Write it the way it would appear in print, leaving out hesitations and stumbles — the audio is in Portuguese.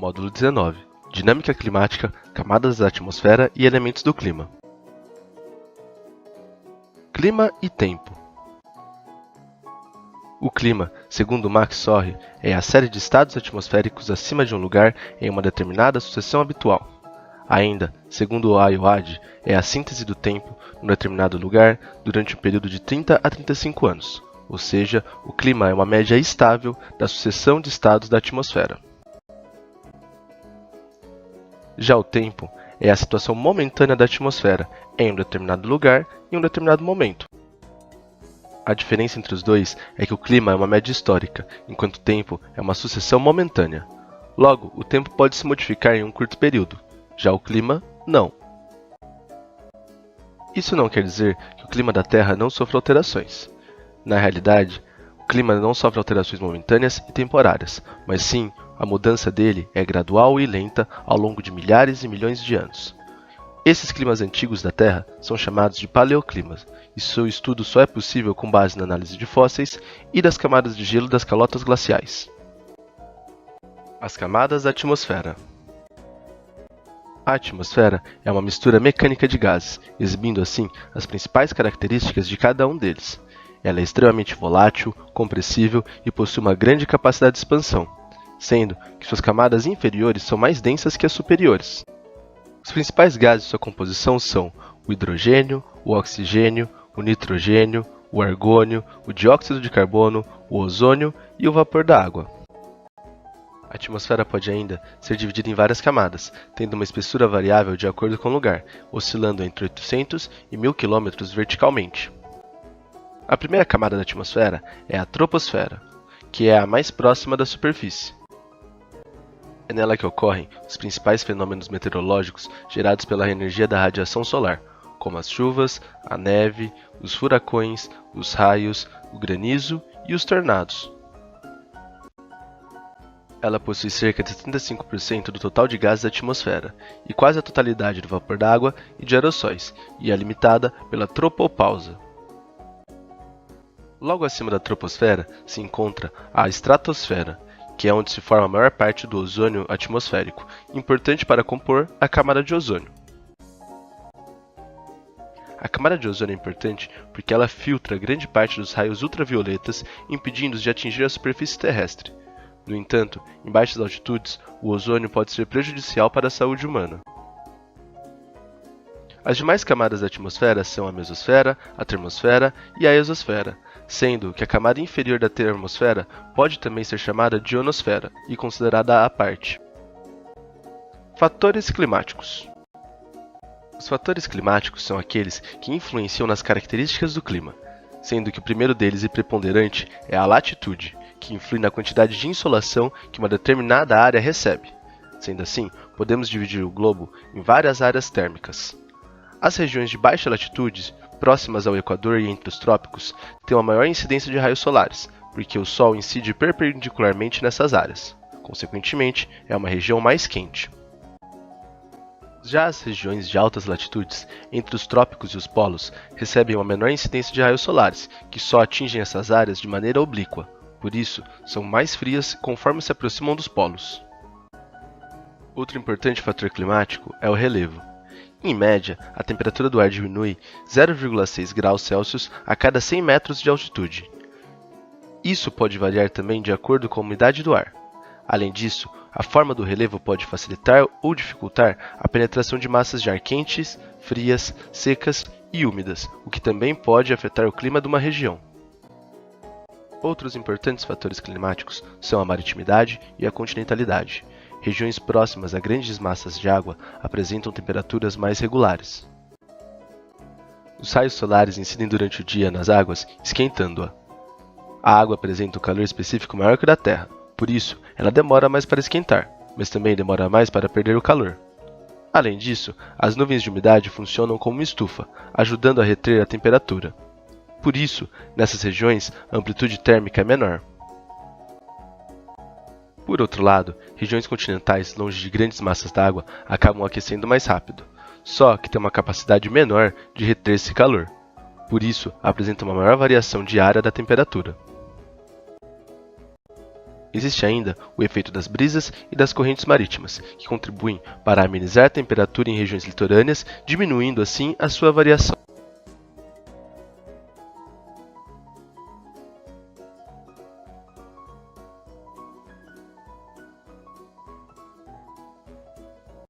Módulo 19. Dinâmica climática, camadas da atmosfera e elementos do clima. Clima e tempo. O clima, segundo Max Sorre, é a série de estados atmosféricos acima de um lugar em uma determinada sucessão habitual. Ainda, segundo Ayoade, é a síntese do tempo num determinado lugar durante um período de 30 a 35 anos, ou seja, o clima é uma média estável da sucessão de estados da atmosfera. Já o tempo é a situação momentânea da atmosfera em um determinado lugar em um determinado momento. A diferença entre os dois é que o clima é uma média histórica, enquanto o tempo é uma sucessão momentânea. Logo, o tempo pode se modificar em um curto período. Já o clima, não. Isso não quer dizer que o clima da Terra não sofra alterações. Na realidade, o clima não sofre alterações momentâneas e temporárias, mas sim, a mudança dele é gradual e lenta ao longo de milhares e milhões de anos. Esses climas antigos da Terra são chamados de paleoclimas, e seu estudo só é possível com base na análise de fósseis e das camadas de gelo das calotas glaciais. As camadas da atmosfera. A atmosfera é uma mistura mecânica de gases, exibindo assim as principais características de cada um deles. Ela é extremamente volátil, compressível e possui uma grande capacidade de expansão, sendo que suas camadas inferiores são mais densas que as superiores. Os principais gases de sua composição são o hidrogênio, o oxigênio, o nitrogênio, o argônio, o dióxido de carbono, o ozônio e o vapor da água. A atmosfera pode ainda ser dividida em várias camadas, tendo uma espessura variável de acordo com o lugar, oscilando entre 800 e 1000 km verticalmente. A primeira camada da atmosfera é a troposfera, que é a mais próxima da superfície. É nela que ocorrem os principais fenômenos meteorológicos gerados pela energia da radiação solar, como as chuvas, a neve, os furacões, os raios, o granizo e os tornados. Ela possui cerca de 75% do total de gases da atmosfera e quase a totalidade do vapor d'água e de aerossóis, e é limitada pela tropopausa. Logo acima da troposfera se encontra a estratosfera, que é onde se forma a maior parte do ozônio atmosférico, importante para compor a camada de ozônio. A camada de ozônio é importante porque ela filtra grande parte dos raios ultravioletas, impedindo-os de atingir a superfície terrestre. No entanto, em baixas altitudes, o ozônio pode ser prejudicial para a saúde humana. As demais camadas da atmosfera são a mesosfera, a termosfera e a exosfera, sendo que a camada inferior da termosfera pode também ser chamada de ionosfera e considerada à parte. Fatores climáticos. Os fatores climáticos são aqueles que influenciam nas características do clima, sendo que o primeiro deles e preponderante é a latitude, que influi na quantidade de insolação que uma determinada área recebe. Sendo assim, podemos dividir o globo em várias áreas térmicas. As regiões de baixa latitude, próximas ao Equador e entre os trópicos, têm uma maior incidência de raios solares, porque o Sol incide perpendicularmente nessas áreas. Consequentemente, é uma região mais quente. Já as regiões de altas latitudes, entre os trópicos e os polos, recebem uma menor incidência de raios solares, que só atingem essas áreas de maneira oblíqua. Por isso, são mais frias conforme se aproximam dos polos. Outro importante fator climático é o relevo. Em média, a temperatura do ar diminui 0,6 graus Celsius a cada 100 metros de altitude. Isso pode variar também de acordo com a umidade do ar. Além disso, a forma do relevo pode facilitar ou dificultar a penetração de massas de ar quentes, frias, secas e úmidas, o que também pode afetar o clima de uma região. Outros importantes fatores climáticos são a maritimidade e a continentalidade. Regiões próximas a grandes massas de água apresentam temperaturas mais regulares. Os raios solares incidem durante o dia nas águas, esquentando-a. A água apresenta um calor específico maior que o da Terra, por isso ela demora mais para esquentar, mas também demora mais para perder o calor. Além disso, as nuvens de umidade funcionam como uma estufa, ajudando a reter a temperatura. Por isso, nessas regiões, a amplitude térmica é menor. Por outro lado, regiões continentais longe de grandes massas d'água acabam aquecendo mais rápido, só que têm uma capacidade menor de reter esse calor. Por isso, apresentam uma maior variação diária da temperatura. Existe ainda o efeito das brisas e das correntes marítimas, que contribuem para amenizar a temperatura em regiões litorâneas, diminuindo assim a sua variação.